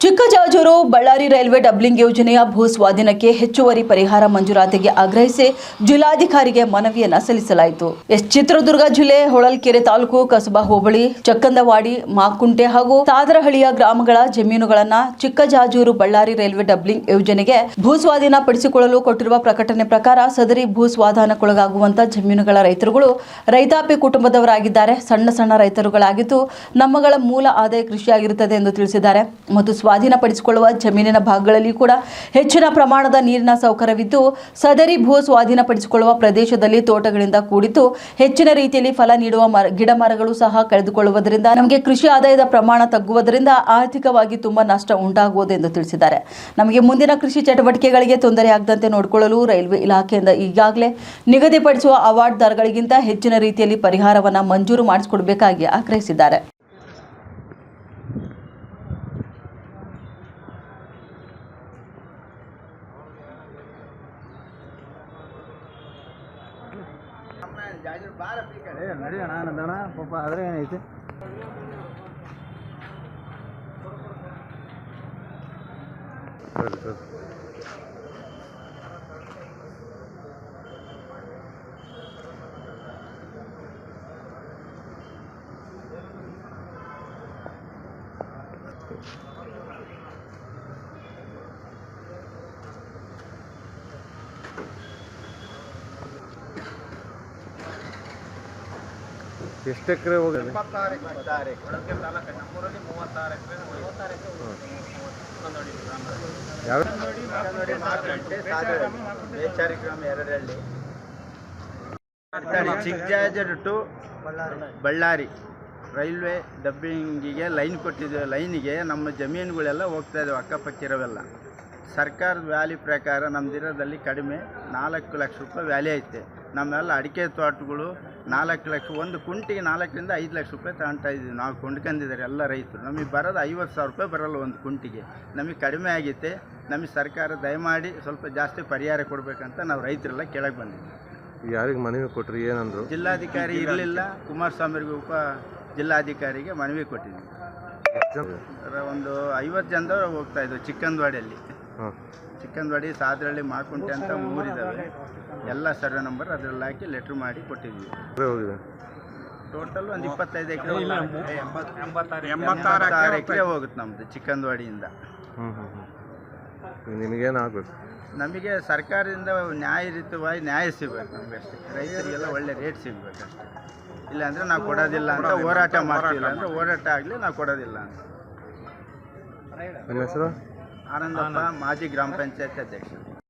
Chikkajajur Ballari railway doubling ಯೋಜನೆಯ ಭೂ ಸ್ವಾಧೀನಕ್ಕೆ ಹೆಚ್ಚುವರಿ ಪರಿಹಾರ ಮಂಜೂರಾತಿಗೆ ಆಗ್ರಹಿಸಿ ಜಿಲ್ಲಾಧಿಕಾರಿಗೆ ಮನವಿಯನ್ನ ಸಲ್ಲಿಸಲಾಯಿತು. ಚಿತ್ರದುರ್ಗ ಜಿಲ್ಲೆ ಹೊಳಲ್ಕೆರೆ ತಾಲೂಕು ಕಸಬಾ ಹೋಬಳಿ ಚಕ್ಕಂದವಾಡಿ ಮಾಕುಂಟೆ ಹಾಗೂ ಸಾದರಹಳ್ಳಿಯ ಗ್ರಾಮಗಳ ಜಮೀನುಗಳನ್ನ ಚಿಕ್ಕಜಾಜೂರು ಬಳ್ಳಾರಿ ರೈಲ್ವೆ ಡಬ್ಲಿಂಗ್ ಯೋಜನೆಗೆ ಭೂ ಸ್ವಾಧೀನ ಪಡಿಸಿಕೊಳ್ಳಲು ಕೊಟ್ಟಿರುವ ಪ್ರಕಟಣೆ ಪ್ರಕಾರ ಸದರಿ ಭೂ ಸ್ವಾಧೀನಕ್ಕೊಳಗಾಗುವಂತ ಜಮೀನುಗಳ ರೈತರುಗಳು ರೈತಾಪಿ ಕುಟುಂಬದವರಾಗಿದ್ದಾರೆ. ಸಣ್ಣ ರೈತರುಗಳಾಗಿದ್ದು ನಮ್ಮಗಳ ಮೂಲ ಆದಾಯ ಕೃಷಿಯಾಗಿರುತ್ತದೆ ಎಂದು ತಿಳಿಸಿದ್ದಾರೆ. ಮತ್ತು ಸ್ವಾಧೀನಪಡಿಸಿಕೊಳ್ಳುವ ಜಮೀನಿನ ಭಾಗಗಳಲ್ಲಿ ಕೂಡ ಹೆಚ್ಚಿನ ಪ್ರಮಾಣದ ನೀರಿನ ಸೌಕರ್ಯವಿದ್ದು ಸದರಿ ಭೂ ಸ್ವಾಧೀನಪಡಿಸಿಕೊಳ್ಳುವ ಪ್ರದೇಶದಲ್ಲಿ ತೋಟಗಳಿಂದ ಕೂಡಿದ್ದು ಹೆಚ್ಚಿನ ರೀತಿಯಲ್ಲಿ ಫಲ ನೀಡುವ ಗಿಡ ಮರಗಳು ಸಹ ಕಳೆದುಕೊಳ್ಳುವುದರಿಂದ ನಮಗೆ ಕೃಷಿ ಆದಾಯದ ಪ್ರಮಾಣ ತಗ್ಗುವುದರಿಂದ ಆರ್ಥಿಕವಾಗಿ ತುಂಬಾ ನಷ್ಟ ಉಂಟಾಗುವುದು ಎಂದು ತಿಳಿಸಿದ್ದಾರೆ. ನಮಗೆ ಮುಂದಿನ ಕೃಷಿ ಚಟುವಟಿಕೆಗಳಿಗೆ ತೊಂದರೆಯಾಗದಂತೆ ನೋಡಿಕೊಳ್ಳಲು ರೈಲ್ವೆ ಇಲಾಖೆಯಿಂದ ಈಗಾಗಲೇ ನಿಗದಿಪಡಿಸುವ ಅವಾರ್ಡ್ ದರಗಳಿಗಿಂತ ಹೆಚ್ಚಿನ ರೀತಿಯಲ್ಲಿ ಪರಿಹಾರವನ್ನು ಮಂಜೂರು ಮಾಡಿಸಿಕೊಡಬೇಕಾಗಿ ಆಗ್ರಹಿಸಿದ್ದಾರೆ. ನಡಿಯೋಣ ನಂದಣ ಪಾಪ ಆದರೆ ಏನೈತಿ ಎಷ್ಟು ಎಕರೆ ಹೋಗಿದೆ? 26 ಎಕರೆ ಹೊಳಲ್ಕೆರೆ ತಾಲೂಕು ನಮ್ಮೂರಲ್ಲಿ 36 ಎಕರೆ ಗ್ರಾಮ ಎರಡಹಳ್ಳಿ ಚಿಕ್ಕಜಾಜೂರು ಟು ಬಳ್ಳಾರಿ ರೈಲ್ವೆ ಡಬ್ಬಿಂಗಿಗೆ ಲೈನ್ ಕೊಟ್ಟಿದ್ದೇವೆ. ಲೈನಿಗೆ ನಮ್ಮ ಜಮೀನುಗಳೆಲ್ಲ ಹೋಗ್ತಾ ಇದ್ದಾವೆ, ಅಕ್ಕಪಕ್ಕಿರೋವೆಲ್ಲ. ಸರ್ಕಾರದ ವ್ಯಾಲಿ ಪ್ರಕಾರ ನಮ್ಮದಿರೋದಲ್ಲಿ ಕಡಿಮೆ 4 ಲಕ್ಷ ರೂಪಾಯಿ ವ್ಯಾಲಿ ಐತೆ. ನಮ್ಮೆಲ್ಲ ಅಡಿಕೆ ತೋಟಗಳು 4 ಲಕ್ಷ, ಒಂದು ಕುಂಟಿಗೆ 4 ರಿಂದ 5 ಲಕ್ಷ ರೂಪಾಯಿ ತಗೊಳ್ತಾ ಇದ್ದೀವಿ. ನಾವು ಕೊಂಡ್ಕೊಂಡಿದ್ದಾರೆ ಎಲ್ಲ ರೈತರು. ನಮಗೆ ಬರೋದು 50,000 ರೂಪಾಯಿ ಬರೋಲ್ಲ ಒಂದು ಕುಂಟಿಗೆ. ನಮಗೆ ಕಡಿಮೆ ಆಗೈತೆ. ನಮಗೆ ಸರ್ಕಾರ ದಯಮಾಡಿ ಸ್ವಲ್ಪ ಜಾಸ್ತಿ ಪರಿಹಾರ ಕೊಡಬೇಕಂತ ನಾವು ರೈತರೆಲ್ಲ ಕೆಳಗೆ ಬಂದಿದ್ದೀವಿ. ಯಾರಿಗೆ ಮನವಿ ಕೊಟ್ಟರಿ, ಏನಂದ್ರು? ಜಿಲ್ಲಾಧಿಕಾರಿ ಇರಲಿಲ್ಲ, ಕುಮಾರಸ್ವಾಮಿಗೆ ಉಪ ಜಿಲ್ಲಾಧಿಕಾರಿಗೆ ಮನವಿ ಕೊಟ್ಟಿದ್ದೀವಿ. ಒಂದು 50 ಜನದವರು ಹೋಗ್ತಾ ಇದ್ವು ಚಿಕ್ಕಂದವಾಡಿಯಲ್ಲಿ. ಚಿಕ್ಕಂದವಾಡಿ, ಸಾದರಹಳ್ಳಿ, ಮಾಕುಂಟೆ ಅಂತ ಊರಿದ್ದಾವೆ. ಎಲ್ಲ ಸರ್ವೆ ನಂಬರ್ ಅದರಲ್ಲಿ ಹಾಕಿ ಲೆಟ್ರ್ ಮಾಡಿ ಕೊಟ್ಟಿದ್ವಿ. ಟೋಟಲ್ ಒಂದು 25 ಎಕರೆ 86 ಎಕರೆ ಹೋಗುತ್ತೆ ನಮ್ಮದು ಚಿಕ್ಕಂದವಾಡಿಯಿಂದ. ನಿಮಗೇನು ಆಗಬೇಕು? ನಮಗೆ ಸರ್ಕಾರದಿಂದ ನ್ಯಾಯಯುತವಾಗಿ ನ್ಯಾಯ ಸಿಗಬೇಕು. ನಮಗೆ ಅಷ್ಟೇ, ರೈತರಿಗೆಲ್ಲ ಒಳ್ಳೆ ರೇಟ್ ಸಿಗಬೇಕು ಅಷ್ಟೇ. ಇಲ್ಲಾಂದರೆ ನಾವು ಕೊಡೋದಿಲ್ಲ ಅಂತ ಹೋರಾಟ ಮಾಡ್ತೀವಿಲ್ಲ ಅಂದರೆ ಹೋರಾಟ ಆಗಲಿ, ನಾವು ಕೊಡೋದಿಲ್ಲ ಅಂತ. ನಿಮ್ಮ ಹೆಸರು? ಆನಂದಪ್ಪ, ಮಾಜಿ ಗ್ರಾಮ ಪಂಚಾಯತ್ ಅಧ್ಯಕ್ಷ.